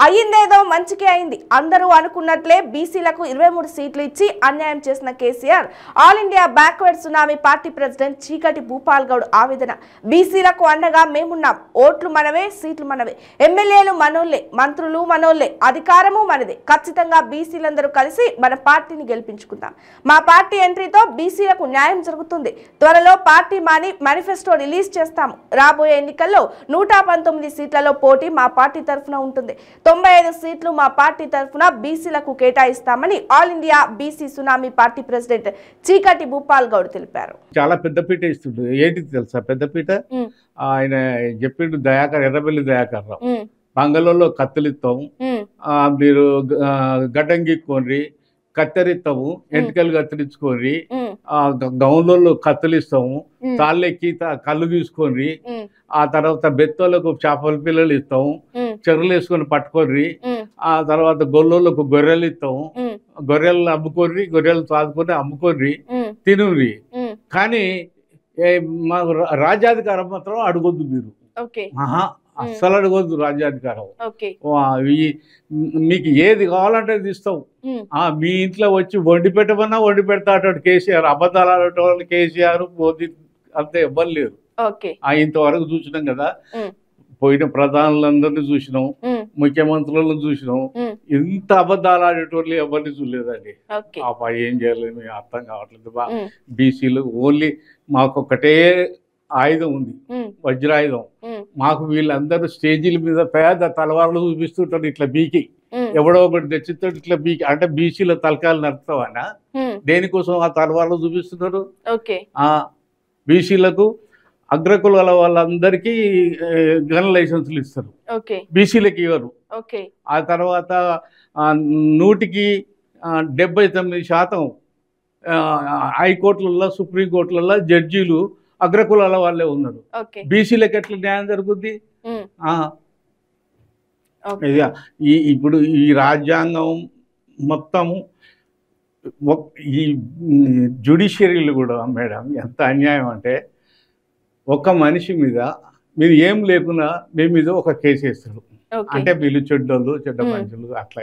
అయ్యిందేదో మంచికే అయింది. అందరూ అనుకున్నట్లే బీసీలకు 23 సీట్లు ఇచ్చి అన్యాయం చేసిన KCR all India backward tsunami party president Cheekati Bhupal Goud ఆవేదన. బీసీలకు అండగా మేమున్నాం. ఓట్లు మనవే, సీట్లు మనవే, ఎమ్మెల్యేలు మనోళ్లే, మంత్రులు మనోళ్లే, అధికారము మనదే. ఖచ్చితంగా బీసీలందరూ కలిసి మన పార్టీని గెలిపించుకుందాం. మా పార్టీ ఎంట్రీతో బీసీలకు న్యాయం జరుగుతుంది. త్వరలో పార్టీ మేనిఫెస్టో రిలీజ్ చేస్తాము. రాబోయే ఎన్నికల్లో 119 సీట్లలో పోటీ మా పార్టీ తరఫున ఉంటుంది. 95 సీట్లు మా పార్టీ తరఫున బీసీలకు కేటాయిస్తామని all India BC tsunami party president Cheekati Bhupal Goud తెలిపారు. చాలా పెద్దపీట ఇస్తుంది. ఏంటి తెలుసా పెద్దపీట? ఆయన చెప్పిండు ఎర్రబెల్లి దయాకర్ రావు, మంగళంలో కత్తులిస్తాం, మీరు గడ్డం గీక్కోండి, కత్తెరిస్తాము, ఎంటికలు కత్తిరించుకోండి, గౌన్లలో కత్తులిస్తాము, తాళ్ళెక్కి కళ్ళు తీసుకొని, ఆ తర్వాత బెత్తోళ్ళకు చేపల పిల్లలు ఇస్తాము, చెరువులు వేసుకొని పట్టుకొని, ఆ తర్వాత గొల్లోళ్ళకు గొర్రెలు ఇస్తాము, గొర్రెలు అమ్ముకొని, గొర్రెలు సాదుకొని అమ్ముకొని తినురి. కానీ మాకు రాజ్యాధికారం మాత్రం అడగొద్దు మీరు. అస్సలు అడగొద్దు రాజ్యాధికారం. మీకు ఏది కావాలంటే అది ఇస్తాం. మీ ఇంట్లో వచ్చి వండి పెట్టమన్నా వండి పెడతా అంటాడు కేసీఆర్. అబద్ధాలు ఆడేటోళ్ళు కేసీఆర్, మోదీ అంతే ఎవ్వరు లేరు. ఇంతవరకు చూసినాం కదా, పోయిన ప్రధానులందరినీ చూసినాం, ముఖ్యమంత్రులను చూసినాం. ఇంత అబద్ధాలు ఆడేటోళ్ళు ఎవరిని చూడలేదండి. ఏం చేయలేదు అర్థం కావట్లేదు. బీసీలు ఓన్లీ మాకొక్కటే ఆయుధం ఉంది, వజ్రాయుధం. మాకు వీళ్ళందరూ స్టేజీల మీద పేద తలవాళ్ళు చూపిస్తుంటారు. ఇట్లా బీకి ఎవడో ఒకటి తెచ్చిస్తాడు, ఇట్లా బీకి అంటే బీసీల తలకాయలు నడుపుతావన్నా దేనికోసం ఆ తలవాళ్ళు చూపిస్తున్నారు? బీసీలకు అగ్రకులాల వాళ్ళందరికీ గన్ లైసెన్సులు ఇస్తారు, బీసీలకు ఇవ్వరు. ఆ తర్వాత 100కి 79% హైకోర్టులలో, సుప్రీంకోర్టులలో జడ్జీలు అగ్రకులాల వాళ్ళే ఉన్నారు. బీసీలకు ఎట్లా న్యాయం జరుగుద్ది? ఇప్పుడు ఈ రాజ్యాంగం మొత్తము, ఈ జ్యుడిషియరీలు కూడా మేడం ఎంత అన్యాయం అంటే, ఒక మనిషి మీద మీరు ఏం లేకున్నా మీ మీద ఒక కేసు వేస్తారు. అంటే వీళ్ళు చెడ్డోళ్ళు, చెడ్డ మనుషులు అట్లా.